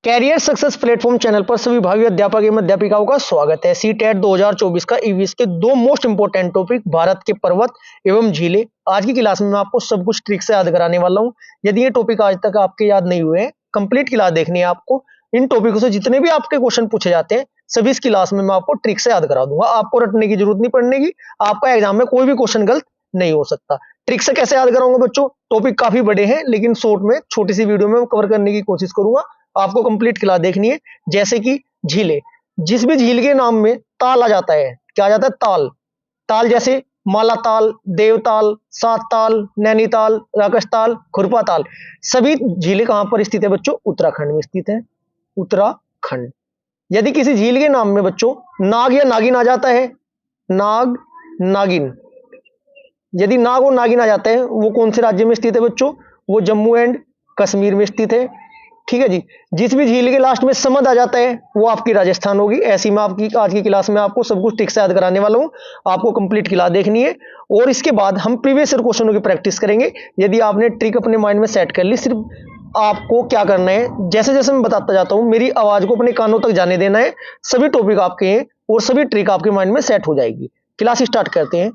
Career success platform channel पर सभी भावी अध्यापक एवं अध्यापिकाओं का स्वागत है। सीटेट 2024 का ईवीएस के दो मोस्ट इंपोर्टेंट टॉपिक भारत के पर्वत एवं झीलें। आज की क्लास में मैं आपको सब कुछ ट्रिक से याद कराने वाला हूं। यदि ये टॉपिक आज तक आपके याद नहीं हुए हैं, कंप्लीट क्लास देखनी है आपको। इन टॉपिकों से जितने भी आपके क्वेश्चन पूछे जाते हैं सभी इस क्लास में मैं आपको ट्रिक से याद करा दूंगा। आपको रटने की जरूरत नहीं पड़ने की। आपका एग्जाम में कोई भी क्वेश्चन गलत नहीं हो सकता। ट्रिक से कैसे याद कराऊंगा बच्चों? टॉपिक काफी बड़े हैं लेकिन शॉर्ट में छोटी सी वीडियो में कवर करने की कोशिश करूंगा। आपको कंप्लीट क्लास देखनी है। जैसे कि झीलें, जिस भी झील के नाम में ताल आ जाता है, क्या आ जाता है? ताल। ताल जैसे माला ताल, देवताल, सात ताल, नैनीताल, राकसताल, खुरपा ताल। सभी झीलें कहां पर स्थित है बच्चों? उत्तराखंड में स्थित है। उत्तराखंड। यदि किसी झील के नाम में बच्चों नाग या नागिन आ जाता है, नाग, नागिन, यदि नाग और नागिन आ जाते हैं, वो कौन से राज्य में स्थित है बच्चों? वो जम्मू एंड कश्मीर में स्थित है। ठीक है जी। जिस भी झील के लास्ट में समद आ जाता है वो आपकी राजस्थान होगी। ऐसी मैं आपकी आज की क्लास में आपको सब कुछ ट्रिक से याद कराने वाला हूं। आपको कंप्लीट क्लास देखनी है और इसके बाद हम प्रीवियस ईयर क्वेश्चनों की प्रैक्टिस करेंगे। यदि आपने ट्रिक अपने माइंड में सेट कर ली, सिर्फ आपको क्या करना है, जैसे जैसे मैं बताता जाता हूं मेरी आवाज को अपने कानों तक जाने देना है। सभी टॉपिक आपके हैं और सभी ट्रिक आपके माइंड में सेट हो जाएगी। क्लास स्टार्ट करते हैं।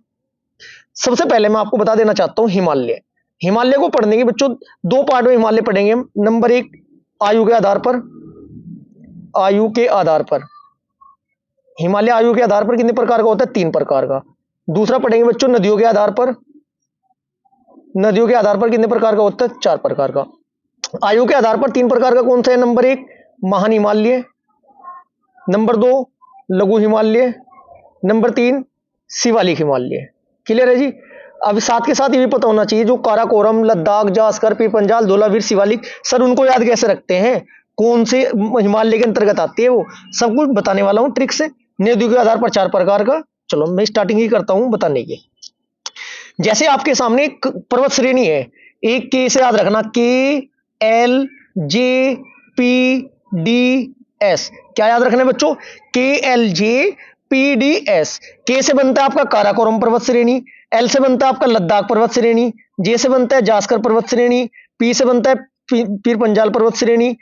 सबसे पहले मैं आपको बता देना चाहता हूं हिमालय। हिमालय को पढ़ने के बच्चों दो पार्ट में हिमालय पढ़ेंगे। नंबर एक, आयु के आधार पर। आयु के आधार पर हिमालय आयु के आधार पर कितने प्रकार का होता है? 3 प्रकार का। दूसरा पढ़ेंगे बच्चों नदियों के आधार पर। नदियों के आधार पर कितने प्रकार का होता है? 4 प्रकार का। आयु के आधार पर 3 प्रकार का कौन सा है? नंबर एक, महान हिमालय। नंबर 2, लघु हिमालय। नंबर 3, शिवालिक हिमालय। क्लियर है जी? अब साथ के साथ ये भी पता होना चाहिए जो काराकोरम, लद्दाख, जास्कर, पीर पंजाल, धौलावीर, शिवालिक, सर उनको याद कैसे रखते हैं? कौन से हिमालय के अंतर्गत आती है वो सब कुछ बताने वाला हूं ट्रिक से। नदियों के आधार पर 4 प्रकार का। चलो मैं स्टार्टिंग ही करता हूं बताने की। जैसे आपके सामने एक पर्वत श्रेणी है, एक के से याद रखना, के L J P D S. क्या याद रखना है बच्चों? के L J P D S. के से बनता है आपका काराकोरम पर्वत श्रेणी, एल से बनता है आपका लद्दाख पर्वत श्रेणी, जे से बनता है जास्कर पर्वत श्रेणी, पी से बनता है पीर पंजाल पर्वत श्रेणी,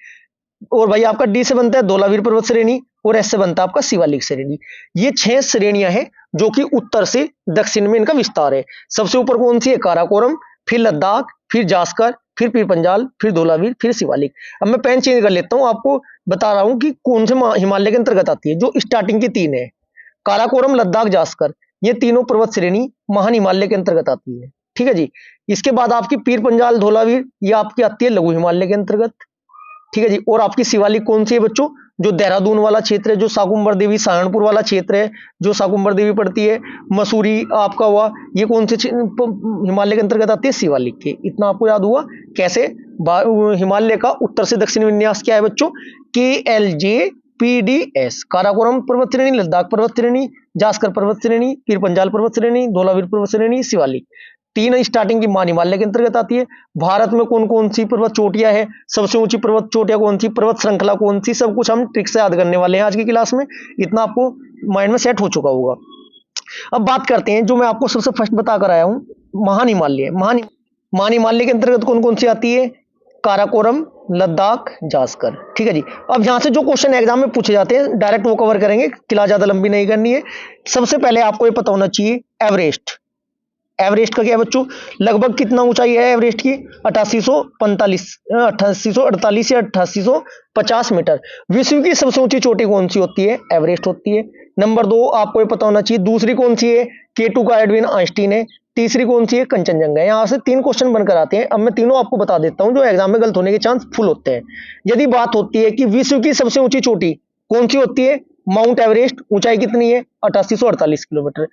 और भाई आपका डी से बनता है धौलावीर पर्वत श्रेणी, और एस से बनता है आपका शिवालिक श्रेणी। ये 6 श्रेणियां हैं जो कि उत्तर से दक्षिण में इनका विस्तार है। सबसे ऊपर कौन सी है? काराकोरम, फिर लद्दाख, फिर जास्कर, फिर पीर पंजाल, फिर धौलावीर, फिर शिवालिक। अब मैं पेन चेंज कर लेता हूं, आपको बता रहा हूं कि कौन से हिमालय के अंतर्गत आती है। जो स्टार्टिंग की 3 है, काराकोरम, लद्दाख, जास्कर, ये तीनों पर्वत श्रेणी महान हिमालय के अंतर्गत आती है। ठीक है जी। इसके बाद आपकी पीर पंजाल, धौलावीर, ये आपकी आती है लघु हिमालय के अंतर्गत। ठीक है जी। और आपकी शिवालिक कौन सी है बच्चों? जो देहरादून वाला क्षेत्र है, जो साकुम्बर देवी सहारनपुर वाला क्षेत्र है, जो साकुम्बर देवी पड़ती है, मसूरी आपका हुआ, ये कौन से हिमालय के अंतर्गत आती है? शिवालिक के। इतना आपको याद हुआ कैसे? हिमालय का उत्तर से दक्षिण विन्यास क्या है बच्चों? के L J P D S. Karakoram पर्वत श्रेणी, लद्दाख पर्वत श्रेणी, जास्कर पर्वत श्रेणी, पीर पंजाल पर्वत श्रेणी, धौलावीर पर्वत श्रेणी, शिवालिक। 3 स्टार्टिंग की मान हिमालय के अंतर्गत आती है। भारत में कौन कौन सी पर्वत चोटियां है, सबसे ऊंची पर्वत चोटियां कौन सी, पर्वत श्रृंखला कौन सी, सब कुछ हम ट्रिक से याद करने वाले हैं आज की क्लास में। इतना आपको माइंड में सेट हो चुका होगा। अब बात करते हैं जो मैं आपको सबसे फर्स्ट बताकर आया हूं, महान हिमालय। महान हिमालय के अंतर्गत कौन कौन सी आती है? काराकोरम, लद्दाख, जास्कर। ठीक है जी। अब यहां से जो क्वेश्चन एग्जाम में पूछे जाते हैं डायरेक्ट वो कवर करेंगे, क्लास ज्यादा लंबी नहीं करनी है। सबसे पहले आपको ये पता होना चाहिए एवरेस्ट। एवरेस्ट का क्या है बच्चों? लगभग कितना ऊंचाई है एवरेस्ट की? 8848 या 8850 मीटर। विश्व की सबसे ऊंची चोटी कौन सी होती है? एवरेस्ट होती है। नंबर 2 आपको ये पता होना चाहिए। दूसरी कौन सी है? K2 का एडविन आइंस्टीन है। तीसरी कौन सी है? कंचनजंगा। यहां से 3 क्वेश्चन बनकर आते हैं। अब मैं तीनों आपको बता देता हूं जो एग्जाम में गलत होने के चांस फुल होते हैं। यदि बात होती है कि विश्व की सबसे ऊंची चोटी कौन सी होती है? Mount Everest. ऊंचाई कितनी है? 8848 किलोमीटर।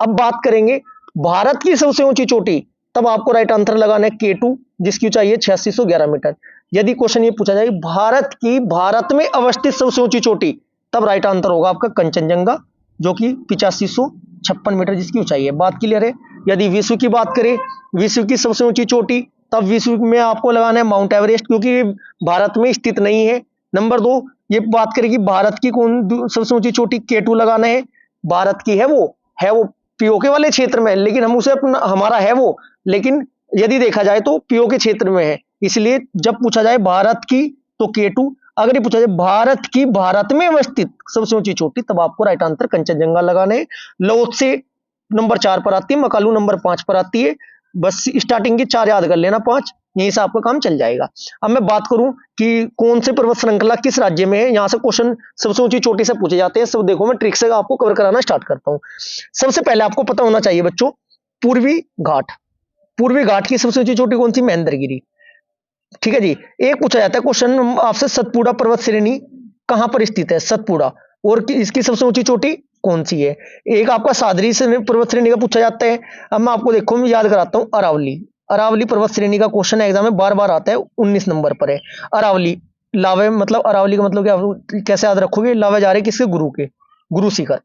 अब बात करेंगे भारत की सबसे ऊंची चोटी, तब आपको राइट आंसर लगाना है K2, जिसकी ऊंचाई है 8611 मीटर। यदि क्वेश्चन ये पूछा जाए भारत में अवस्थित सबसे ऊंची चोटी, तब राइट आंसर होगा आपका कंचनजंगा, जो कि 8556 मीटर जिसकी ऊंचाई है। बात क्लियर है? यदि विश्व की बात करें, विश्व की सबसे ऊंची चोटी, तब विश्व में आपको लगाना है माउंट एवरेस्ट, क्योंकि भारत में स्थित नहीं है। नंबर 2 ये बात करें कि भारत की कौन सबसे ऊंची चोटी, K2 लगाना है। भारत की है वो पीओके वाले क्षेत्र में, लेकिन हम उसे अपना हमारा है वो, लेकिन यदि देखा जाए तो पीओके क्षेत्र में है। इसलिए जब पूछा जाए भारत की तो K2, अगर ये पूछा जाए भारत में अवस्थित सबसे ऊंची चोटी, तब आपको राइट आंसर कंचनजंगा लगाना है। लाओत्से नंबर 4 पर आती है, मकालू नंबर 5 पर आती है। बस स्टार्टिंग की 4 याद कर लेना, 5 यहीं से आपका काम चल जाएगा। अब मैं बात करूं कि कौन से पर्वत श्रृंखला किस राज्य में है, यहां से क्वेश्चन सबसे ऊंची चोटी से पूछे जाते हैं। सब देखो मैं ट्रिक से आपको कवर कराना स्टार्ट करता हूं। सबसे पहले आपको पता होना चाहिए बच्चों, पूर्वी घाट। पूर्वी घाट की सबसे ऊंची चोटी कौन सी? महेंद्रगिरी। ठीक है जी। एक पूछा जाता है क्वेश्चन आपसे, सतपुड़ा पर्वत श्रेणी कहां पर स्थित है? सतपुड़ा। और इसकी सबसे ऊंची चोटी कौन सी है? एक आपका सादरी पर्वत श्रेणी का पूछा जाता है। अब मैं आपको देखो मैं याद कराता हूं, अरावली। अरावली पर्वत श्रेणी का क्वेश्चन एग्जाम में बार बार आता है, 19 नंबर पर है अरावली। लावे मतलब अरावली का मतलब क्या, कैसे याद रखोगे? लावे जा रहे किसके? गुरु के, गुरु शिखर।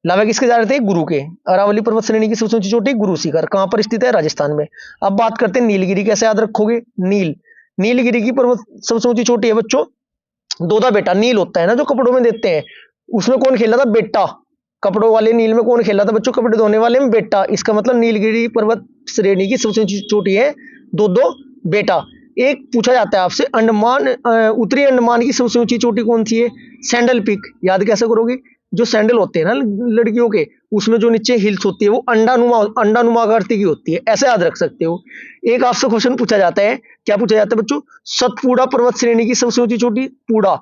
लावे किसके जा रहे थे? गुरु के। अरावली पर्वत श्रेणी की सबसे ऊंची चोटी गुरु शिखर कहां पर स्थित है? राजस्थान में। अब बात करते हैं नीलगिरी, कैसे याद रखोगे? नीलगिरी की पर्वत सबसे ऊंची चोटी है बच्चों दोदा बेटा। नील होता है ना जो कपड़ों में देते हैं, उसमें कौन खेला था? बेटा। कपड़ों वाले नील में कौन खेला था बच्चों? कपड़े धोने वाले में बेटा। इसका मतलब नीलगिरी पर्वत श्रेणी की सबसे ऊंची चोटी है दो बेटा। एक पूछा जाता है आपसे, अंडमान उत्तरी अंडमान की सबसे ऊंची चोटी कौन सी है? Sandal peak. याद कैसे करोगे? जो सैंडल होते हैं ना लड़कियों के, उसमें जो नीचे हिल्स होती है वो अंडानुमा आकृति की होती है, ऐसे याद रख सकते हो। एक आपसे क्वेश्चन पूछा जाता है, क्या पूछा जाता है बच्चों? सतपुड़ा पर्वत श्रेणी की सबसे ऊंची चोटी पूड़ा।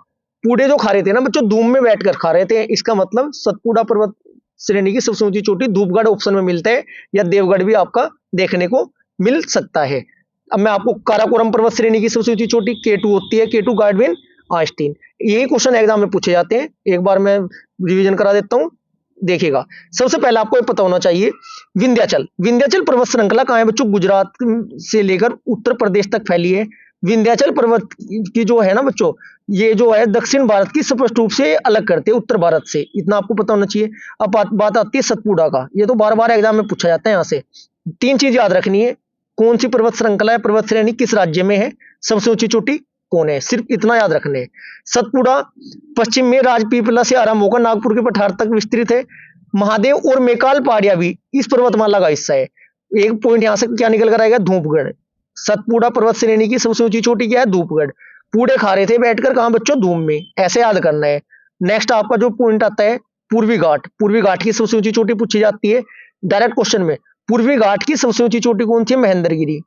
पूड़े जो खा रहे थे ना बच्चों, धूम में बैठकर खा रहे थे, इसका मतलब सतपुड़ा पर्वत श्रेणी की सबसे ऊंची चोटी धूपगढ़ ऑप्शन में मिलता है, या देवगढ़ भी आपका देखने को मिल सकता है। अब मैं आपको काराकोरम पर्वत श्रेणी की सबसे ऊंची चोटी K2 होती है, K2 गार्डविन आस्टीन। यही क्वेश्चन एग्जाम में पूछे जाते हैं, एक बार मैं रिवीजन करा देता हूं, देखिएगा। सबसे पहले आपको पता होना चाहिए विंध्याचल पर्वत श्रृंखला कहां है बच्चों? गुजरात से लेकर उत्तर प्रदेश तक फैली है। विंध्याचल पर्वत की जो है ना बच्चों, ये जो है दक्षिण भारत की स्पष्ट रूप से अलग करते हैं उत्तर भारत से, इतना आपको पता होना चाहिए। अब बात आती है सतपुड़ा का, ये तो बार बार एग्जाम में पूछा जाता है। यहां से 3 चीज याद रखनी है, कौन सी पर्वत श्रृंखला है, पर्वत श्रेणी किस राज्य में है, सबसे ऊंची चोटी कौन है, सिर्फ इतना याद रखने है। सतपुड़ा पश्चिम में राजपीपला से आरंभ होकर नागपुर के पठार तक विस्तृत है। महादेव और मेकाल पहाड़ियां भी इस पर्वतमाला का हिस्सा है। एक पॉइंट यहां से क्या निकल कर आएगा? धूपगढ़। सतपुड़ा पर्वत श्रेणी की सबसे ऊंची चोटी क्या है? धूपगढ़। पूड़े खा रहे थे बैठकर कहां बच्चों? धूम में, ऐसे याद करना है। नेक्स्ट आपका जो पॉइंट आता है पूर्वी घाट। पूर्वी घाट की सबसे ऊंची चोटी पूछी जाती है डायरेक्ट क्वेश्चन में। पूर्वी घाट की सबसे ऊंची चोटी कौन सी है? Mahendragiri.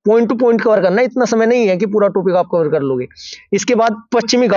Point two point cover करना है, इतना समय नहीं है कि पूरा टॉपिक आप कवर कर लोगे। इसके बाद पश्चिमी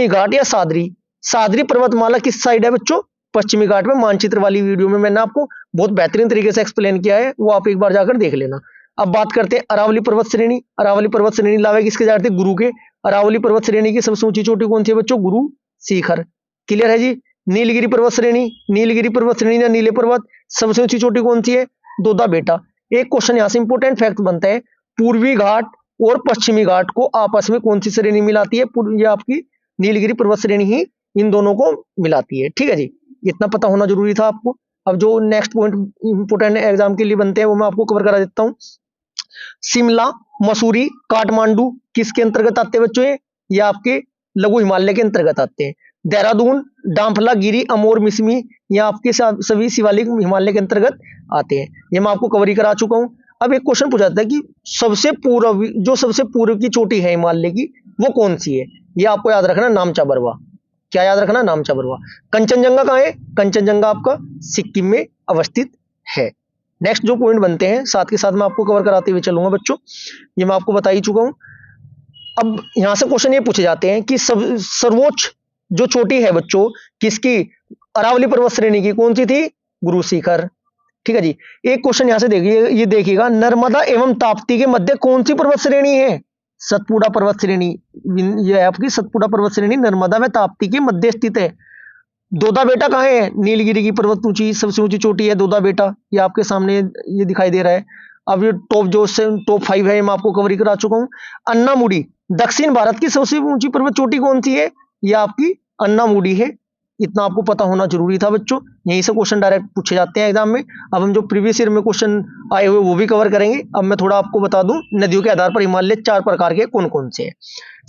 घाट या सादरी पर्वतमाला किस साइड है बच्चों? पश्चिमी घाट में। मानचित्र वाली वीडियो में मैंने आपको बहुत बेहतरीन तरीके से एक्सप्लेन किया है, वो आप एक बार जाकर देख लेना। अब बात करते हैं अरावली पर्वत श्रेणी। अरावली पर्वत श्रेणी लावे किसके जा रहे थे? गुरु के। अरावली पर्वत श्रेणी की सबसे ऊंची चोटी कौन सी है बच्चों? गुरु शिखर। क्लियर है जी। नीलगिरी पर्वत श्रेणी या नीले पर्वत सबसे ऊंची चोटी कौन सी है? दोदा बेटा। एक क्वेश्चन यहां से इंपोर्टेंट फैक्ट बनता है, पूर्वी घाट और पश्चिमी घाट को आपस में कौन सी श्रेणी मिलाती है? ये आपकी नीलगिरी पर्वत श्रेणी ही इन दोनों को मिलाती है। ठीक है जी, इतना पता होना जरूरी था आपको। अब जो नेक्स्ट पॉइंट इंपोर्टेंट एग्जाम के लिए बनते हैं वो मैं आपको कवर करा देता हूं। शिमला, मसूरी, काठमांडू किसके अंतर्गत आते हैं बच्चों? ये आपके लघु हिमालय के अंतर्गत आते हैं। देहरादून, डांफला, गिरी, अमोर, मिसमी ये आपके सभी शिवालिक हिमालय के अंतर्गत आते हैं। ये मैं आपको कवर ही करा चुका हूं। अब एक क्वेश्चन पूछा जाता है कि सबसे पूर्व की चोटी है हिमालय की, वो कौन सी है? ये आपको याद रखना, नामचा बरवा। क्या याद रखना? नामचा बरवा। कंचनजंगा कहां है? कंचनजंगा आपका सिक्किम में अवस्थित है। नेक्स्ट जो पॉइंट बनते हैं साथ के साथ मैं आपको कवर कराते हुए चलूंगा बच्चों, ये मैं आपको बता ही चुका हूं। अब यहां से क्वेश्चन ये पूछे जाते हैं कि सर्वोच्च जो चोटी है बच्चों किसकी? अरावली पर्वत श्रेणी की। कौन सी थी? गुरु शिखर। ठीक है जी। एक क्वेश्चन यहां से देखिए, ये देखिएगा, नर्मदा एवं ताप्ती के मध्य कौन सी पर्वत श्रेणी है? सतपुड़ा पर्वत श्रेणी। ये है आपकी सतपुड़ा पर्वत श्रेणी, नर्मदा व ताप्ती के मध्य स्थित है। दोदा बेटा कहां है? नीलगिरी की पर्वत ऊंची सबसे ऊंची चोटी है दोदा बेटा, ये आपके सामने ये दिखाई दे रहा है। अब ये टॉप 5 है, मैं आपको कवर करा चुका हूं। अन्नामुडी, दक्षिण भारत की सबसे ऊंची पर्वत चोटी कौन सी है? ये आपकी अन्नामुडी है। इतना आपको पता होना जरूरी था बच्चों, यहीं से क्वेश्चन डायरेक्ट पूछे जाते हैं एग्जाम में। अब हम जो प्रीवियस ईयर में क्वेश्चन आए हुए वो भी कवर करेंगे। अब मैं थोड़ा आपको बता दूं, नदियों के आधार पर हिमालय 4 प्रकार के कौन कौन से हैं।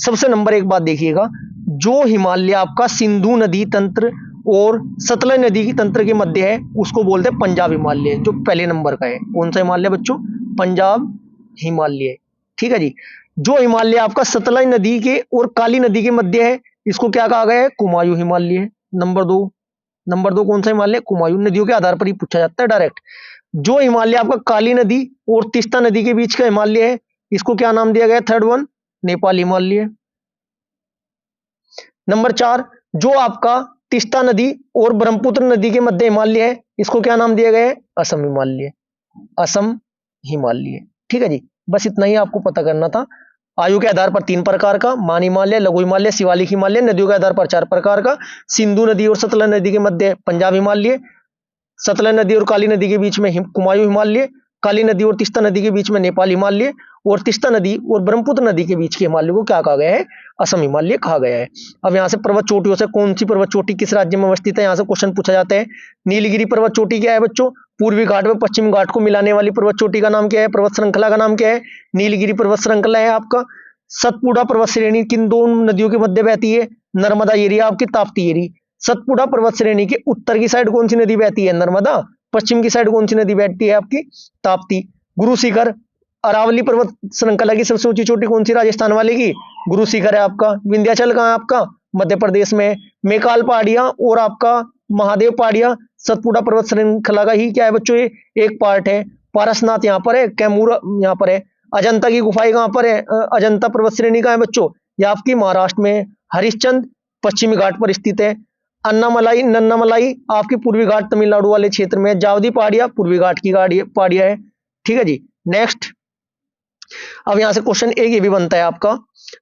सबसे नंबर एक बात देखिएगा, जो हिमालय आपका सिंधु नदी तंत्र और सतलज नदी की तंत्र के मध्य है उसको बोलते हैं पंजाब हिमालय, जो पहले नंबर का है। कौन सा हिमालय बच्चों? पंजाब हिमालय। ठीक है जी। जो हिमालय आपका सतलज नदी के और काली नदी के मध्य है, इसको क्या कहा गया है? कुमायूं हिमालय। नंबर दो कौन सा हिमालय? कुमायूं। नदियों के आधार पर ही पूछा जाता है डायरेक्ट। जो हिमालय आपका काली नदी और तीस्ता नदी के बीच का हिमालय है, इसको क्या नाम दिया गया? Third one, Nepal Himalaya. Number 4, जो आपका तीस्ता नदी और ब्रह्मपुत्र नदी के मध्य हिमालय है, इसको क्या नाम दिया गया है? असम हिमालय। असम हिमालय। ठीक है जी, बस इतना ही आपको पता करना था। आयु के आधार पर 3 प्रकार का, मान हिमालय, लघु हिमालय, शिवालिक हिमालय। नदियों के आधार पर 4 प्रकार का, सिंधु नदी और सतलज नदी के मध्य पंजाब हिमालय, सतलज नदी और काली नदी के बीच में कुमायूं हिमालय, काली नदी और तीस्ता नदी के बीच में नेपाल हिमालय, और तीस्ता नदी और ब्रह्मपुत्र नदी के बीच के हिमालय को क्या कहा गया है? असम हिमालय कहा गया है। अब यहाँ से पर्वत चोटियों से कौन सी पर्वत चोटी किस राज्य में अवस्थित है, यहाँ से क्वेश्चन पूछा जाता है। नीलगिरी पर्वत चोटी क्या है बच्चों? पूर्वी घाट में पश्चिम घाट को मिलाने वाली पर्वत चोटी का नाम क्या है? पर्वत श्रृंखला का नाम क्या है? नीलगिरी पर्वत श्रृंखला है आपका। सतपुड़ा पर्वत श्रेणी किन दो नदियों के मध्य बहती है? नर्मदा एरी, आपकी ताप्ती एरी। सतपुड़ा पर्वत श्रेणी के उत्तर की साइड कौन सी नदी बहती है? नर्मदा। पश्चिम की साइड कौन सी नदी बहती है? आपकी ताप्ती। गुरु शिखर, अरावली पर्वत श्रृंखला की सबसे ऊंची चोटी कौन सी? राजस्थान वाले की गुरु शिखर है आपका। विंध्याचल कहाँ है आपका? मध्य प्रदेश में। मेकाल पहाड़ियां और आपका महादेव पहाड़ियां सतपुड़ा पर्वत श्रृंखला का ही क्या है बच्चों? ये एक पार्ट है। पारसनाथ यहाँ पर है, कैमूर यहाँ पर है। अजंता की गुफाएं कहाँ पर है? अजंता पर्वत श्रेणी का है बच्चों, यह आपकी महाराष्ट्र में। हरिश्चंद पश्चिमी घाट पर स्थित है। अन्नामलाई नन्नामलाई आपकी पूर्वी घाट तमिलनाडु वाले क्षेत्र में। जावदी पहाड़ियां पूर्वी घाट की पहाड़ियां है। ठीक है जी, नेक्स्ट। अब यहां से क्वेश्चन एक ये भी बनता है आपका,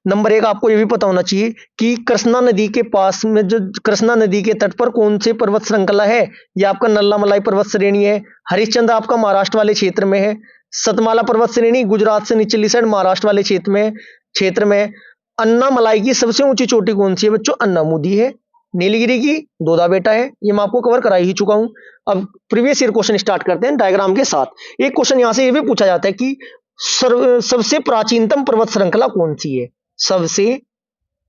नंबर 1 आपको ये भी पता होना चाहिए कि कृष्णा नदी के पास में जो कृष्णा नदी के तट पर कौन से पर्वत श्रृंखला है? ये आपका नल्लामलाई पर्वत श्रेणी है। हरिश्चंद आपका महाराष्ट्र वाले क्षेत्र में है। सतमाला पर्वत श्रेणी गुजरात से निचली साइड महाराष्ट्र वाले क्षेत्र में। अन्नामलाई की सबसे ऊंची चोटी कौन सी है बच्चों? अन्नामुदी है। नीलगिरी की दोदा बेटा है। ये मैं आपको कवर करा ही चुका हूं। अब प्रीवियस ईयर क्वेश्चन स्टार्ट करते हैं डायग्राम के साथ। एक क्वेश्चन यहां से ये भी पूछा जाता है कि सबसे प्राचीनतम पर्वत श्रृंखला कौन सी है? सबसे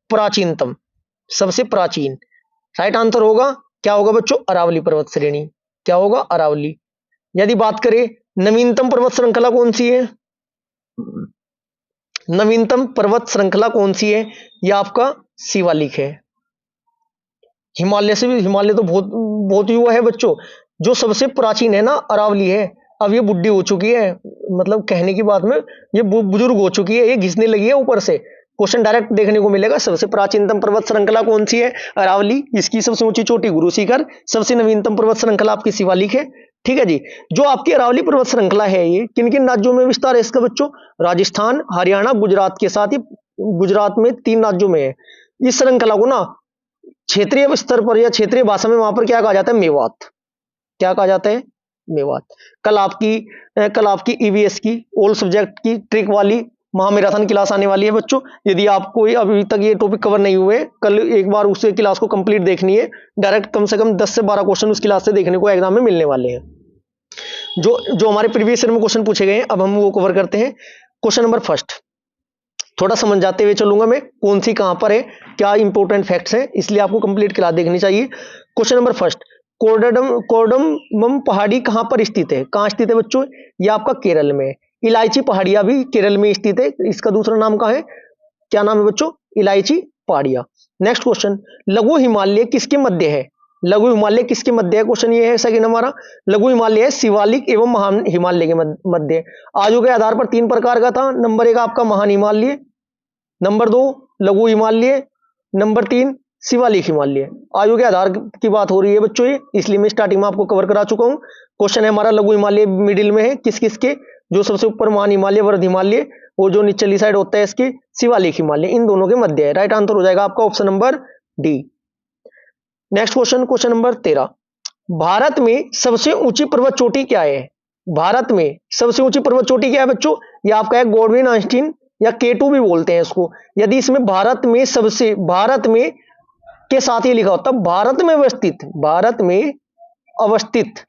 प्राचीनतम, सबसे प्राचीन। राइट आंसर होगा क्या होगा बच्चों? अरावली पर्वत श्रेणी। क्या होगा? अरावली। यदि बात करें नवीनतम पर्वत श्रृंखला कौन सी है? नवीनतम पर्वत श्रृंखला कौन सी है? यह आपका शिवालिक है। हिमालय से भी, हिमालय तो बहुत बहुत युवा है बच्चों। जो सबसे प्राचीन है ना, अरावली है। अब ये बुढ़ी हो चुकी है, मतलब कहने की बात में ये बुजुर्ग हो चुकी है, ये घिसने लगी है ऊपर से। क्वेश्चन डायरेक्ट देखने को मिलेगा। सबसे प्राचीनतम पर्वत श्रृंखला कौन सी है? अरावली। इसकी सबसे ऊंची चोटी गुरु शिखर। सबसे नवीनतम पर्वत श्रृंखला आपकी शिवालिक है। ठीक है जी, जो आपकी अरावली पर्वत श्रृंखला है ये किन किन राज्यों में विस्तार है इसका बच्चों? राजस्थान, हरियाणा, गुजरात के साथ ही गुजरात में 3 राज्यों में है। इस श्रृंखला को ना क्षेत्रीय स्तर पर या क्षेत्रीय भाषा में वहां पर क्या कहा जाता है? मेवात। क्या कहा जाता है? मेवात। कल आपकी ईवीएस की ऑल सब्जेक्ट की ट्रिक वाली महामैराथन क्लास आने वाली है बच्चों। यदि आपको अभी तक ये टॉपिक कवर नहीं हुए, कल एक बार उस क्लास को कंप्लीट देखनी है। डायरेक्ट कम से कम 10 से 12 क्वेश्चन उस क्लास से देखने को एग्जाम में मिलने वाले हैं। जो जो हमारे प्रीवियस ईयर में क्वेश्चन पूछे गए हैं, अब हम वो कवर करते हैं। क्वेश्चन नंबर फर्स्ट, थोड़ा समझ जाते हुए चलूंगा मैं, कौन सी कहां पर है, क्या इंपॉर्टेंट फैक्ट्स हैं, इसलिए आपको कंप्लीट क्लास देखनी चाहिए। क्वेश्चन नंबर फर्स्ट, कोरडम पहाड़ी कहां पर स्थित है? कहां स्थित है बच्चों? ये आपका केरल में। इलायची पहाड़ियां भी केरल में स्थित है। इसका दूसरा नाम कहां है? क्या नाम है बच्चों? इलायची पहाड़ियां। नेक्स्ट क्वेश्चन, लघु हिमालय किसके मध्य है? लघु हिमालय किसके मध्य है? क्वेश्चन ये है सेकंड हमारा। लघु हिमालय है शिवालिक एवं महान हिमालय के मध्य। आयु के आधार पर 3 प्रकार का था। नंबर 1 आपका महान हिमालय, नंबर 2 लघु हिमालय, नंबर 3 शिवालिक हिमालय। आयु के आधार की बात हो रही है बच्चों ये, इसलिए मैं स्टार्टिंग में आपको कवर करा चुका हूं। क्वेश्चन है हमारा लघु हिमालय मिडिल में है, किस किस के? जो सबसे ऊपर महान हिमालय, वृद्ध हिमालय, और जो निचली साइड होता है इसकी शिवालिक हिमालय, इन दोनों के मध्य है। राइट आंसर हो जाएगा आपका option number D. Next question, question number 13, Bharat में सबसे ऊंची पर्वत चोटी क्या है? भारत में सबसे ऊंची पर्वत चोटी क्या है बच्चों? यह आपका है गॉडविन आइंस्टीन या K2 भी बोलते हैं इसको। यदि इसमें भारत में के साथ ही लिखा होता भारत में अवस्थित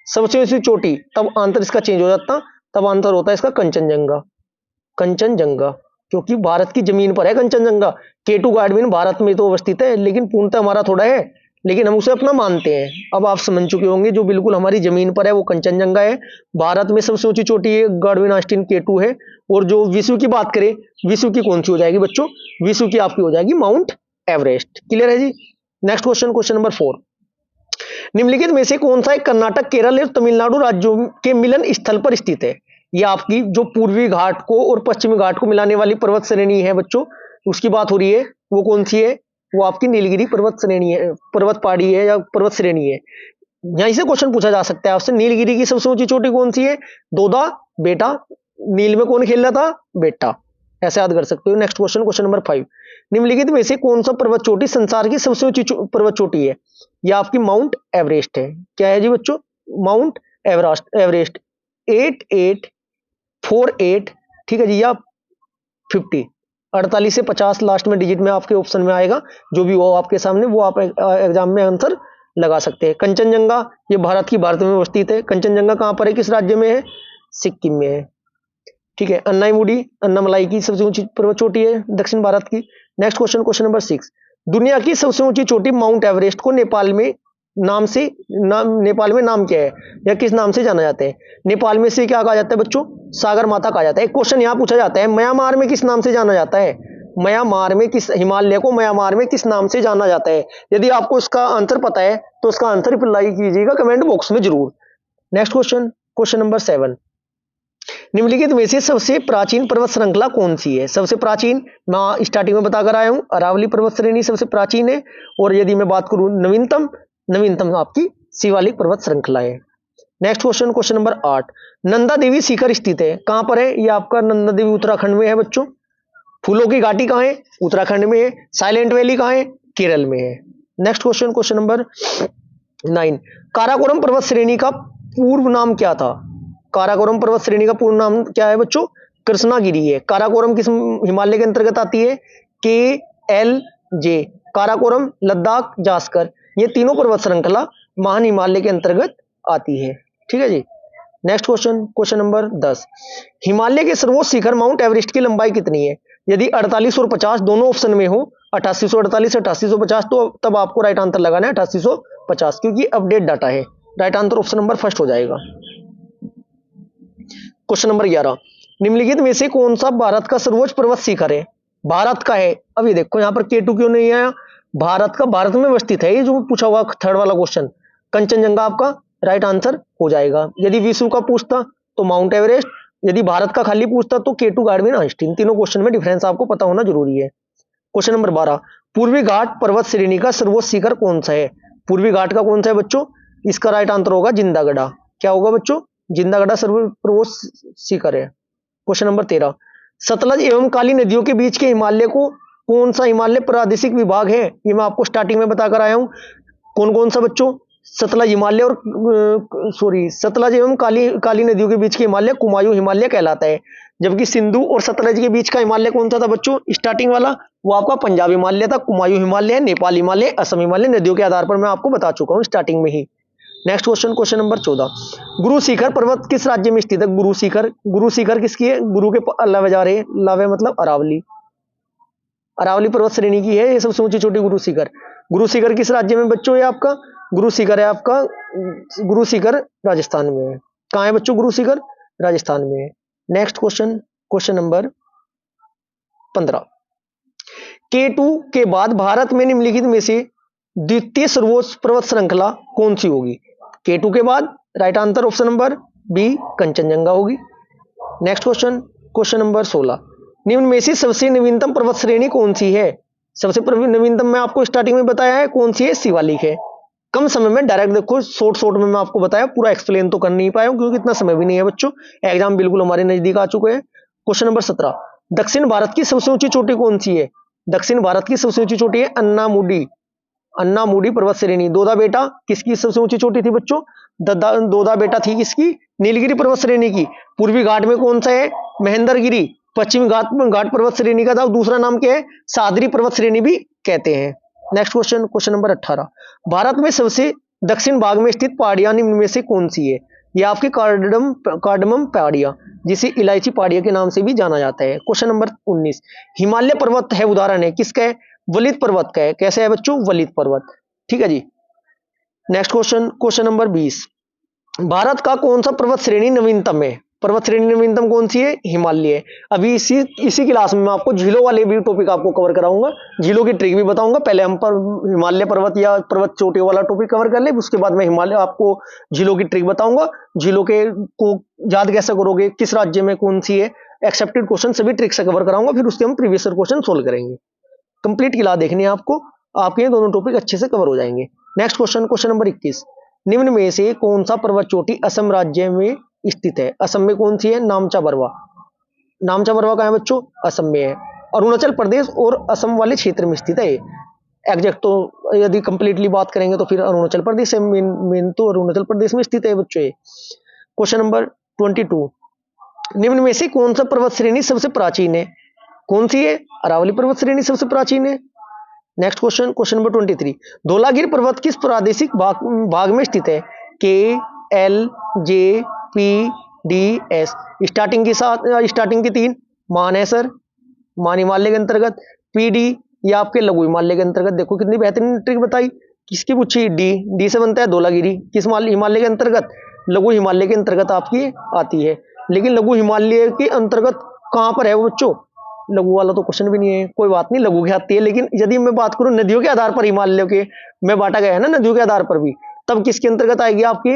सबसे ऊंची चोटी, तब आंसर इसका चेंज हो जाता। तब आंसर होता है इसका कंचनजंगा, क्योंकि भारत की जमीन पर है कंचनजंगा। K2 गार्डविन भारत में तो अवस्थित है, लेकिन पूर्णतः हमारा थोड़ा है लेकिन हम उसे अपना मानते हैं। अब आप समझ चुके होंगे जो बिल्कुल हमारी जमीन पर है वो कंचनजंगा है। भारत में सबसे ऊंची चोटी है गाडविन आस्टीन K2 है। और जो विश्व की बात करें, विश्व की कौन सी हो जाएगी बच्चों? विश्व की आपकी हो जाएगी माउंट एवरेस्ट। क्लियर है जी। Next question, question number 4। निम्नलिखित में से कौन सा एक कर्नाटक, केरल और तमिलनाडु राज्यों के मिलन स्थल पर स्थित है? यह आपकी जो पूर्वी घाट को और पश्चिमी घाट को मिलाने वाली पर्वत श्रेणी है बच्चों, उसकी बात हो रही है। वो कौन सी है? वो आपकी नीलगिरी पर्वत श्रेणी है, पर्वत पहाड़ी है या पर्वत श्रेणी है। यहीं से क्वेश्चन पूछा जा सकता है आपसे, नीलगिरी की सबसे ऊंची चोटी कौन सी है? दोदा बेटा। नील में कौन खेल रहा था? बेटा। ऐसे याद कर सकते हो। Next question, question number 5। निम्नलिखित में से कौन सा पर्वत चोटी संसार की सबसे ऊंची पर्वत चोटी है? यह आपकी माउंट एवरेस्ट है। क्या है जी बच्चों? माउंट एवरेस्ट 8848, ठीक है जी, या 50, 48 से 50 लास्ट में डिजिट में आपके ऑप्शन में आएगा। जो भी हो आपके सामने वो आप एग्जाम में आंसर लगा सकते हैं। कंचनजंगा ये भारत में अवस्थित है। कंचनजंगा कहां पर है, किस राज्य में है? सिक्किम में है। ठीक है। अन्नामलाई की सबसे ऊंची पर्वत चोटी है दक्षिण भारत की। Next question, question number 6। दुनिया की सबसे ऊंची चोटी माउंट एवरेस्ट को नेपाल में नाम क्या है या किस नाम से जाना जाता है? नेपाल में से क्या कहा जाता है बच्चों? सागर माता कहा जाता है। एक क्वेश्चन यहां पूछा जाता है, म्यांमार में किस नाम से जाना जाता है? म्यांमार में किस, हिमालय को म्यांमार में किस नाम से जाना जाता है? यदि आपको इसका आंसर पता है तो इसका आंसर रिप्लाई कीजिएगा कमेंट बॉक्स में जरूर। Next question, question number 7। निम्नलिखित में से सबसे प्राचीन पर्वत श्रृंखला कौन सी है? सबसे प्राचीन मैं स्टार्टिंग में बताकर आया हूं, अरावली पर्वत श्रेणी सबसे प्राचीन है। और यदि मैं बात करूं नवीनतम आपकी शिवालिक पर्वत श्रृंखला है। Next question, question number 8। Nanda Devi शिखर स्थित है कहां पर है? ये आपका नंदा देवी उत्तराखंड में है बच्चों। फूलों की घाटी कहां है? उत्तराखंड में है। साइलेंट वैली कहां है? केरल में है। Next question, question number 9। Karakoram पर्वत श्रेणी का पूर्व नाम क्या था? काराकोरम पर्वत श्रेणी का पूर्ण नाम क्या है बच्चों? कृष्णागिरी है। काराकोरम किस हिमालय के अंतर्गत आती है? KLJ। काराकोरम, लद्दाख, जास्कर, ये तीनों पर्वत श्रृंखला महान हिमालय के अंतर्गत आती है। ठीक है जी। Next question, question number 10। Himalaya के सर्वोच्च शिखर माउंट एवरेस्ट की लंबाई कितनी है? यदि 48 और 50 दोनों ऑप्शन में हो, 8848 8850, तो तब आपको राइट आंसर लगाना है 8850, क्योंकि अपडेट डाटा है। Right answer option number first हो जाएगा। Question number 11। निम्नलिखित में से कौन सा भारत का सर्वोच्च पर्वत शिखर है? भारत का है। अभी देखो यहां पर K2 क्यों नहीं आया? भारत में अवस्थित है। ये जो पूछा हुआ थर्ड वाला क्वेश्चन, कंचनजंगा आपका राइट आंसर हो जाएगा। यदि विश्व का पूछता तो माउंट एवरेस्ट, यदि भारत का खाली पूछता तो K2 गाडविन आस्टीन। तीनों क्वेश्चन में डिफरेंस आपको पता होना जरूरी है। Question number 12। पूर्वी घाट पर्वत श्रेणी का सर्वोच्च शिखर कौन सा है? पूर्वी घाट का कौन सा है बच्चों? इसका राइट आंसर होगा जिंदागढ़ा। क्या होगा बच्चों? जिंदागढ़ा सर्वोच्च शिखर है। Question number 13। सतलज एवं काली नदियों के बीच के हिमालय को कौन सा हिमालय प्रादेशिक विभाग है? ये मैं आपको स्टार्टिंग में बताकर आया हूं। कौन कौन सा बच्चों? सतलज हिमालय और सतलज एवं काली नदियों के बीच के हिमालय कुमायूं हिमालय कहलाता है। जबकि सिंधु और सतलज के बीच का हिमालय कौन सा था बच्चों? स्टार्टिंग वाला वो आपका पंजाब हिमालय था। कुमायूं हिमालय, नेपाल हिमालय, असम हिमालय नदियों के आधार पर मैं आपको बता चुका हूं स्टार्टिंग में ही। Next question, question number 14। Guru शिखर पर्वत किस राज्य में स्थित है? गुरु शिखर किसकी है? गुरु के अलावे जा रहे हैं, लावे मतलब अरावली पर्वत श्रेणी की है ये सबसे ऊंची चोटी गुरु शिखर किस राज्य में बच्चों? ये आपका गुरु शिखर राजस्थान में है। कहां है बच्चों गुरु शिखर? राजस्थान में है। Next question, question number 15। K2 के बाद भारत में निम्नलिखित में से द्वितीय सर्वोच्च पर्वत श्रृंखला कौन सी होगी? K2 के बाद right answer option number B Kanchenjunga होगी। Next question, question number 16। निम्न में से सबसे नवीनतम पर्वत श्रेणी कौन सी है? सबसे नवीनतम मैं आपको स्टार्टिंग में बताया है कौन सी है? शिवालिक है। कम समय में डायरेक्ट देखो शॉर्ट में मैं आपको बताया, पूरा एक्सप्लेन तो कर नहीं पाया क्योंकि इतना समय भी नहीं है बच्चों। एग्जाम बिल्कुल हमारे नजदीक आ चुके हैं। Question number 17। दक्षिण भारत की सबसे ऊंची चोटी कौन सी है? दक्षिण भारत की सबसे ऊंची चोटी है अन्नामुडी पर्वत श्रेणी। दोदा बेटा किसकी सबसे ऊंची चोटी थी बच्चों? दोदा बेटा थी किसकी? नीलगिरी पर्वत श्रेणी की। पूर्वी घाट में कौन सा है? महेंद्रगिरी। पश्चिमी घाट पर्वत श्रेणी का था दूसरा नाम क्या है? सादरी पर्वत श्रेणी भी कहते हैं। Next question, question number 18। Bharat में सबसे दक्षिण भाग में स्थित पहाड़ियां निम्न में से कौन सी है? यह आपकी कार्डमम पहाड़ियां, जिसे इलायची पहाड़ियां के नाम से भी जाना जाता है। Question number 19। हिमालय पर्वत है उदाहरण है किसका है? वलित पर्वत का है। कैसे है बच्चों? वलित पर्वत। ठीक है जी। Next question, question number 20। Bharat का कौन सा पर्वत श्रेणी नवीनतम है? पर्वत श्रेणी नवीनतम कौन सी है? हिमालय। अभी इसी क्लास में मैं आपको झीलों वाले भी टॉपिक आपको कवर कराऊंगा, झीलों की ट्रिक भी बताऊंगा। पहले हम पर हिमालय पर्वत या पर्वत चोटियों वाला टॉपिक कवर कर ले, उसके बाद मैं हिमालय आपको झीलों की ट्रिक बताऊंगा। झीलों के को याद कैसे करोगे, किस राज्य में कौन सी है, एक्सेप्टेड क्वेश्चन सभी ट्रिक से कवर कराऊंगा, फिर उसके हम प्रीवियस क्वेश्चन सोल्व करेंगे। कंप्लीट क्लास देखनी है आपको, आपके ये दोनों टॉपिक अच्छे से कवर हो जाएंगे। Next question, question number 21। निम्न में से कौन सा पर्वत चोटी असम राज्य में स्थित है? असम में कौन सी है? नामचा बरवा। नामचा बरवा कहाँ है बच्चों? असम में है। अरुणाचल प्रदेश और असम वाले क्षेत्र में स्थित है। एग्जैक्ट तो यदि कंप्लीटली बात करेंगे तो फिर अरुणाचल प्रदेश है, मेन तो अरुणाचल प्रदेश में स्थित है बच्चों ये। Question number 22। निम्न में से कौन सा पर्वत श्रेणी सबसे प्राचीन है? कौन सी है? अरावली पर्वत श्रेणी सबसे प्राचीन है। Next question, question number 23। Dhaulagiri पर्वत किस प्रादेशिक भाग में स्थित है? के, एल, जे, पी, डी, एस। स्टार्टिंग की 3 मान है सर, मान हिमालय के अंतर्गत। पी, डी या आपके लघु हिमालय के अंतर्गत। देखो कितनी बेहतरीन ट्रिक बताई। किसकी पूछी? डी। डी से बनता है धौलागिरी, किस हिमालय के अंतर्गत? लघु हिमालय के अंतर्गत आपकी आती है। लेकिन लघु हिमालय के अंतर्गत कहां पर है वो बच्चों? लघु वाला तो क्वेश्चन भी नहीं है, कोई बात नहीं, लघु की आती है। लेकिन यदि मैं बात करूं नदियों के आधार पर हिमालय के में बांटा गया है ना, नदियों के आधार पर भी, तब किसके अंतर्गत आएगी? आपकी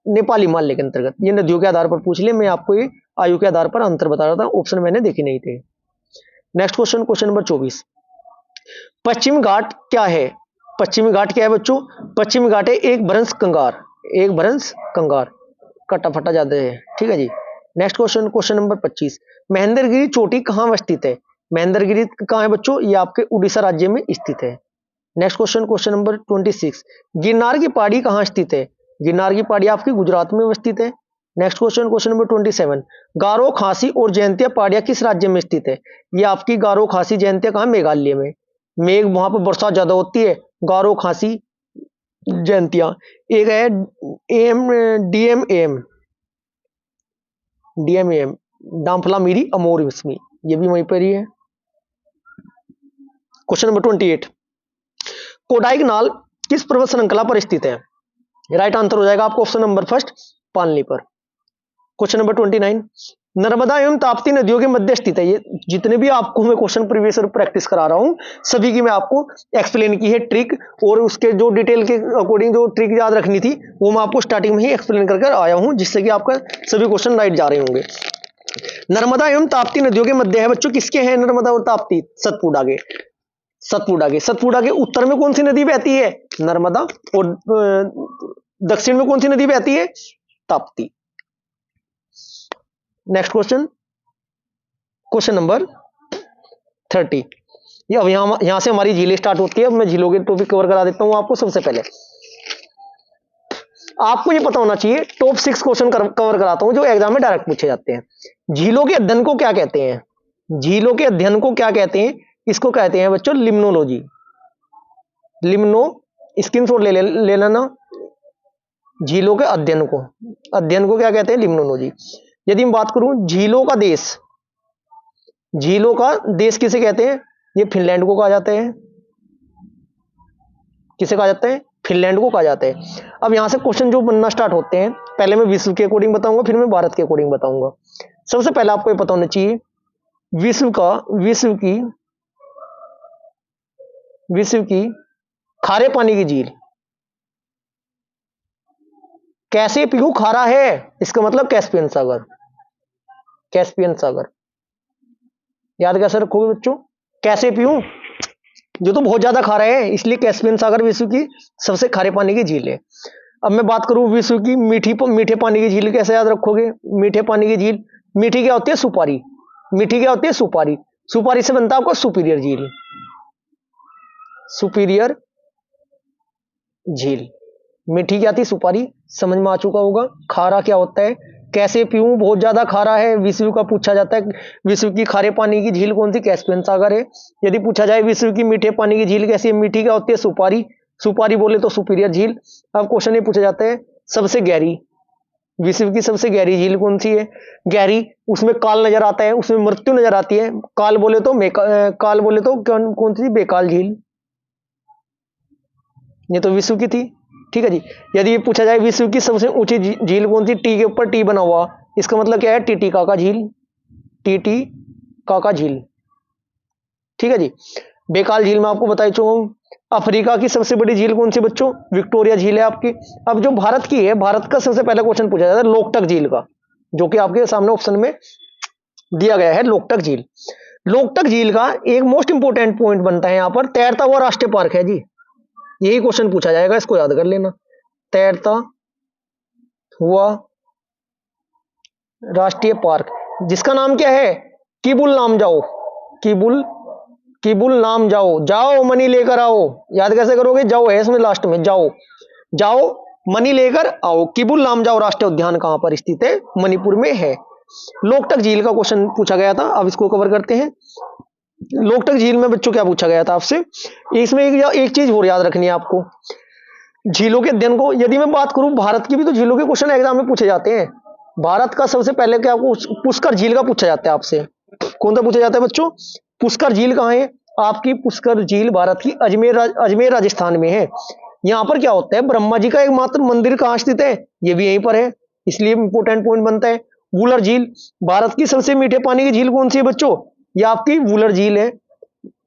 नेपाल हिमालय के अंतर्गत। ये नदियों के आधार पर पूछ ले, मैं आपको ये आयु के आधार पर अंतर बता रहा था, ऑप्शन मैंने देखे नहीं थे। Next question, question number 24। पश्चिमी घाट क्या है? पश्चिमी घाट क्या है बच्चों? पश्चिमी घाट है एक भ्रंश कंगार, एक भ्रंश कंगार, कटा फटा ज्यादा है, ठीक है जी। Next question, question number 25। Mahendragiri चोटी कहां स्थित है? महेंद्रगिरी कहां है बच्चों? ये आपके उड़ीसा राज्य में स्थित है। Next question, question number 26। Girnar की पहाड़ी कहां स्थित है? गिरनार की पहाड़ी आपकी गुजरात में स्थित है। Next question, question number 27। गारो, खासी और जयंतिया पहाड़ियां किस राज्य में स्थित है? ये आपकी गारो, खासी, जयंतिया कहां? मेघालय में। मेघ वहां पर वर्षा ज्यादा होती है, गारो, खासी, जयंतिया। एक है एम, डीएम एम, डीएमएम, डामफला मीरी अमोर इसमें, ये भी वहीं पर ही है। Question number 28। कोडाईकनाल किस पर्वत श्रृंखला पर स्थित है? राइट आंसर हो जाएगा आपको ऑप्शन नंबर फर्स्ट, पालनी पर। Question number 29। नर्मदा एवं ताप्ती नदियों के मध्य स्थित है। ये जितने भी आपको मैं क्वेश्चन प्रीवियस प्रैक्टिस करा रहा हूं, सभी की मैं आपको एक्सप्लेन की है ट्रिक, और उसके जो डिटेल के अकॉर्डिंग जो ट्रिक याद रखनी थी वो मैं आपको स्टार्टिंग में ही एक्सप्लेन कर आया हूं, जिससे कि आपका सभी क्वेश्चन राइट जा रहे होंगे। नर्मदा एवं ताप्ती नदियों के मध्य है बच्चों, किसके हैं नर्मदा और ताप्ती? सतपुड़ा के। सतपुड़ा के, सतपुड़ा के उत्तर में कौन सी नदी बहती है? नर्मदा। और दक्षिण में कौन सी नदी बहती है? Tapti. Next question, question number 30। ये अब यहां से हमारी झीलें स्टार्ट होती है। अब मैं झीलों के टॉपिक कवर करा देता हूं आपको। सबसे पहले आपको ये पता होना चाहिए, टॉप 6 क्वेश्चन कवर कराता हूं जो एग्जाम में डायरेक्ट पूछे जाते हैं। झीलों के अध्ययन को क्या कहते हैं? झीलों के अध्ययन को क्या कहते हैं? इसको कहते हैं बच्चों लिम्नोलॉजी। लिम्नो, स्क्रीनशॉट ले लेना। झीलों के अध्ययन को क्या कहते हैं? लिम्नोलॉजी। यदि मैं बात करूं झीलों का देश, झीलों का देश किसे कहते हैं? ये फिनलैंड को कहा जाता है। किसे कहा जाता है? फिनलैंड को कहा जाता है। अब यहां से क्वेश्चन जो बनना स्टार्ट होते हैं, पहले मैं विश्व के अकॉर्डिंग बताऊंगा, फिर मैं भारत के अकॉर्डिंग बताऊंगा। सबसे पहले आपको ये पता होना चाहिए विश्व की खारे पानी की झील कैसे पीहू खारा है? इसका मतलब कैस्पियन सागर। कैस्पियन सागर याद कैसे रखोगे बच्चों? कैसे पीहू, जो तो बहुत ज्यादा खारा है, इसलिए कैस्पियन सागर विश्व की सबसे खारे पानी की झील है। अब मैं बात करूं विश्व की मीठे पानी की झील, कैसे याद रखोगे? मीठे पानी की झील, मीठी क्या होती है? सुपारी। मीठी क्या होती है? सुपारी। सुपारी से बनता है आपको सुपीरियर झील। सुपीरियर झील। मीठी क्या थी? सुपारी, समझ में आ चुका होगा। खारा क्या होता है? कैसे पीऊं, बहुत ज्यादा खारा है, विश्व का पूछा जाता है। विश्व की खारे पानी की झील कौन सी? कैस्पियन सागर है। यदि पूछा जाए विश्व की मीठे पानी की झील कैसी है? मीठी क्या होती है? सुपारी। सुपारी बोले तो सुपीरियर झील। अब क्वेश्चन ये पूछा जाता है सबसे गहरी, विश्व की सबसे गहरी झील कौन सी है? गहरी, उसमें काल नजर आता है, उसमें मृत्यु नजर आती है। काल बोले तो कौन सी? बेकाल झील। ये तो विश्व की थी। ठीक है जी। यदि ये पूछा जाए विश्व की सबसे ऊंची झील कौन सी, टी के ऊपर टी बना हुआ, इसका मतलब क्या है, टीटीकाका झील, टीटीकाका झील। ठीक है जी। बेकाल झील मैं आपको बता चुका हूं। अफ्रीका की सबसे बड़ी झील कौन सी बच्चों, विक्टोरिया झील है आपकी। अब जो भारत की है, भारत का सबसे पहला क्वेश्चन पूछा जाता है लोकटक झील का, जो कि आपके सामने ऑप्शन में दिया गया है, लोकटक झील। लोकटक झील का एक मोस्ट इंपोर्टेंट पॉइंट बनता है यहां पर, तैरता हुआ राष्ट्रीय पार्क है जी। यही क्वेश्चन पूछा जाएगा, इसको याद कर लेना। तैरता हुआ राष्ट्रीय पार्क, जिसका नाम क्या है, किबुल लामजाओ। किबुल किबुल लामजाओ। जाओ मनी लेकर आओ, याद कैसे करोगे, जाओ है इसमें लास्ट में, जाओ जाओ मनी लेकर आओ। किबुल लामजाओ राष्ट्रीय उद्यान कहां पर स्थित है, मणिपुर में है। लोकटक झील का क्वेश्चन पूछा गया था, अब इसको कवर करते हैं। लोकटक झील में बच्चों क्या पूछा गया था आपसे, इसमें एक चीज और याद रखनी है आपको, झीलों के अध्ययन को। यदि मैं बात करूं भारत की भी, तो झीलों के क्वेश्चन एग्जाम में पूछे जाते हैं। भारत का सबसे पहले क्या आपको पुष्कर झील का पूछा जाता है आपसे। कौन सा पूछा जाता है बच्चों, पुष्कर झील कहां है आपकी, पुष्कर झील भारत की अजमेर राजस्थान में है। यहां पर क्या होता है, ब्रह्मा जी का एकमात्र मंदिर कहां स्थित है, यह भी यहीं पर है, इसलिए इंपोर्टेंट पॉइंट बनता है। वुलर झील, भारत की सबसे मीठे पानी की झील कौन सी है बच्चों, ये आपकी वुलर झील है,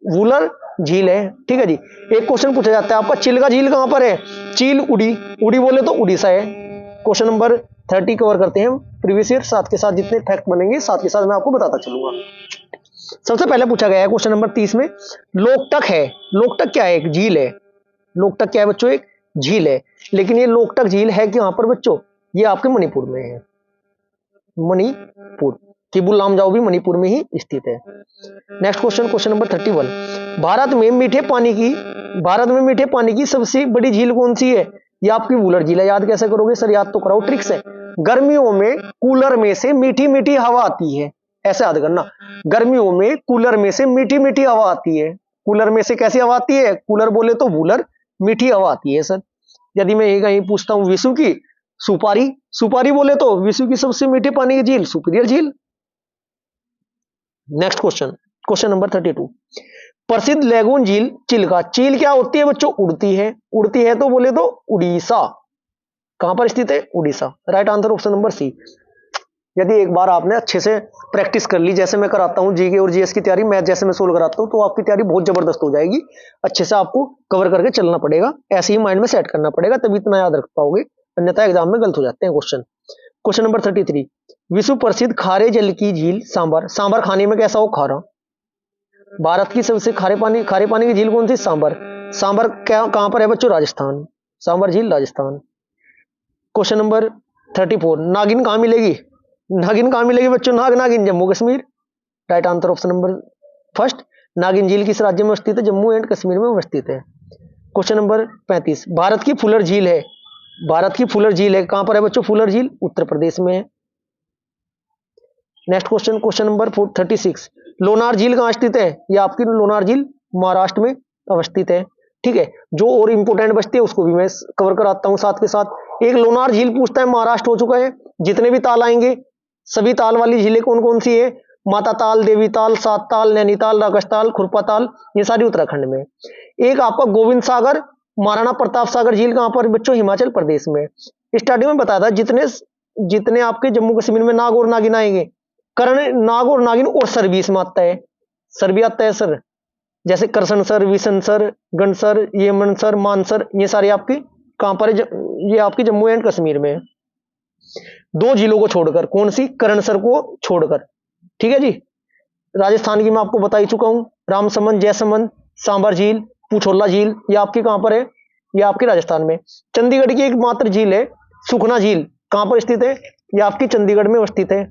वुलर झील है। ठीक है जी। एक क्वेश्चन पूछा जाता है आपका, चिल्का झील कहां पर है, चील उड़ी, उड़ी बोले तो उड़ीसा है। क्वेश्चन नंबर 30 कवर करते हैं प्रीवियस ईयर, साथ के साथ जितने फैक्ट बनेंगे साथ के साथ मैं आपको बताता चलूंगा। सबसे पहले पूछा गया है क्वेश्चन नंबर 30 में, लोकटक है। लोकटक क्या है, एक झील है। लोकटक क्या है बच्चों, एक झील है। लेकिन ये लोकटक झील है कि यहां पर बच्चों, ये आपके मणिपुर में है, मणिपुर। किबुल लामजाओ भी मणिपुर में ही स्थित है। Next question, question number 31, Bharat में मीठे पानी की सबसे बड़ी झील कौन सी है, ये आपकी वुलर झील है। याद कैसे करोगे सर, याद तो कराओ, ट्रिक्स है। गर्मियों में कूलर में से मीठी मीठी हवा आती है, ऐसे याद करना। गर्मियों में कूलर में से मीठी मीठी हवा आती है। कूलर में से कैसी हवा आती है, कूलर बोले तो वुलर, मीठी हवा आती है सर। यदि मैं कहीं पूछता हूं विश्व की सुपारी, सुपारी बोले तो विश्व की सबसे मीठे पानी की झील सुपीरियर झील। नेक्स्ट क्वेश्चन, क्वेश्चन नंबर 32, प्रसिद्ध लैगून झील चिल्का। चील क्या होती है बच्चों, उड़ती है। उड़ती है तो बोले तो उड़ीसा। कहां पर स्थित है, Orissa. Right answer option number c. यदि एक बार आपने अच्छे से प्रैक्टिस कर ली, जैसे मैं कराता हूं जीके और जीएस की तैयारी, मैथ जैसे मैं सोल्व कराता हूं, तो आपकी तैयारी बहुत जबरदस्त हो जाएगी। अच्छे से आपको कवर करके चलना पड़ेगा, ऐसे ही माइंड में सेट करना पड़ेगा, तभी इतना याद रख पाओगे, अन्यथा एग्जाम में गलत हो जाते हैं क्वेश्चन। क्वेश्चन नंबर 33, विश्व प्रसिद्ध खारे जल की झील सांबर। सांबर खाने में कैसा हो, खारा। भारत की सबसे खारे पानी की झील कौन सी, सांबर। सांबर क्या कहां पर है बच्चों, राजस्थान। सांबर झील राजस्थान। क्वेश्चन नंबर 34, नागिन कहां मिलेगी, नागिन कहां मिलेगी बच्चों, नागिन Jammu Kashmir. Right answer option number first. नागिन झील किस राज्य में स्थित है, जम्मू एंड कश्मीर में अवस्थित है। क्वेश्चन नंबर 35, भारत की फुलर झील है। भारत की फुलर झील है, कहां पर है बच्चों, फुलर झील उत्तर प्रदेश में है। Next question, question number 36, Lonar झील कहां स्थित है, ये आपकी लोनार झील महाराष्ट्र में अवस्थित है। ठीक है, जो और इंपोर्टेंट बचती है उसको भी मैं कवर कराता हूं साथ के साथ। एक लोनार झील पूछता है, महाराष्ट्र हो चुका है। जितने भी ताल आएंगे, सभी ताल वाली झीलें कौन कौन सी है, माता ताल, देवी ताल, सात ताल, नैनीताल, राकसताल, खुरपा ताल, ये सारी उत्तराखंड में। एक आपका गोविंद सागर, महाराणा प्रताप सागर झील कहां पर बच्चों, हिमाचल प्रदेश में। स्टार्टिंग में बताया था, जितने आपके जम्मू कश्मीर में नाग और नागिन आएंगे, कर्ण, नाग और नागिन और सर भी इसमें आता है, सर भी आता है सर, जैसे करसन सर, विशन सर, गण सर, येमन सर, मान सर, ये सारे आपकी कहां पर है, ये आपकी जम्मू एंड कश्मीर में है। दो झीलों को छोड़कर, कौन सी, कर्ण सर को छोड़कर। ठीक है जी। राजस्थान की मैं आपको बता ही चुका हूं, रामसमंद, जयसमंद, सांबर झील, पुछोला झील, ये आपकी कहां पर है, ये आपकी राजस्थान में। चंडीगढ़ की एकमात्र झील है सुखना झील, कहां पर स्थित है, ये आपकी चंडीगढ़ में अवस्थित है।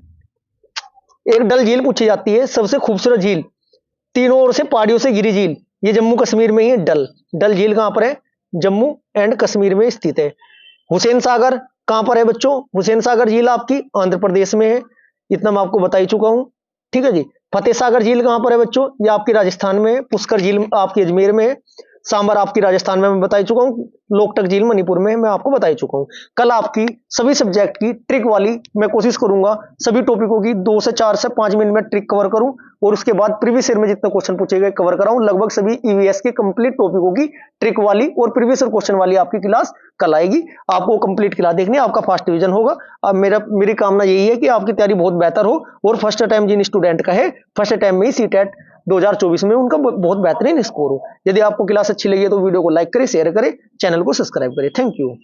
एक डल झील पूछी जाती है, सबसे खूबसूरत झील, तीनों ओर से पहाड़ियों से घिरी झील, ये जम्मू कश्मीर में ही है, डल झील कहां पर है, जम्मू एंड कश्मीर में स्थित है। हुसैन सागर कहां पर है बच्चों, हुसैन सागर झील आपकी आंध्र प्रदेश में है, इतना मैं आपको बता ही चुका हूं। ठीक है जी। फतेह सागर झील कहां पर है बच्चों, ये आपकी राजस्थान में है। पुष्कर झील आपकी अजमेर में है। सांबर आपकी राजस्थान में मैं बता ही चुका हूँ, लोकटक झील मणिपुर में मैं आपको बता ही चुका हूँ। कल आपकी सभी सब्जेक्ट की ट्रिक वाली मैं कोशिश करूंगा सभी टॉपिकों की 2 से 4 से 5 मिनट में ट्रिक कवर करूं, और उसके बाद प्रीवियस ईयर में जितने क्वेश्चन पूछे गए कवर कराऊं। लगभग सभी ईवीएस के कंप्लीट टॉपिकों की ट्रिक वाली और प्रीवियस ईयर क्वेश्चन वाली आपकी क्लास कल आएगी। आपको कंप्लीट क्लास देखनी है, आपका फर्स्ट डिवीजन होगा। अब मेरी कामना यही है कि आपकी तैयारी बहुत बेहतर हो, और फर्स्ट टाइम जिन स्टूडेंट का है फर्स्ट टाइम में ही सीटेट 2024 में उनका बहुत बेहतरीन स्कोर हो। यदि आपको क्लास अच्छी लगी है तो वीडियो को लाइक करें, शेयर करें, चैनल को सब्सक्राइब करें। Thank you.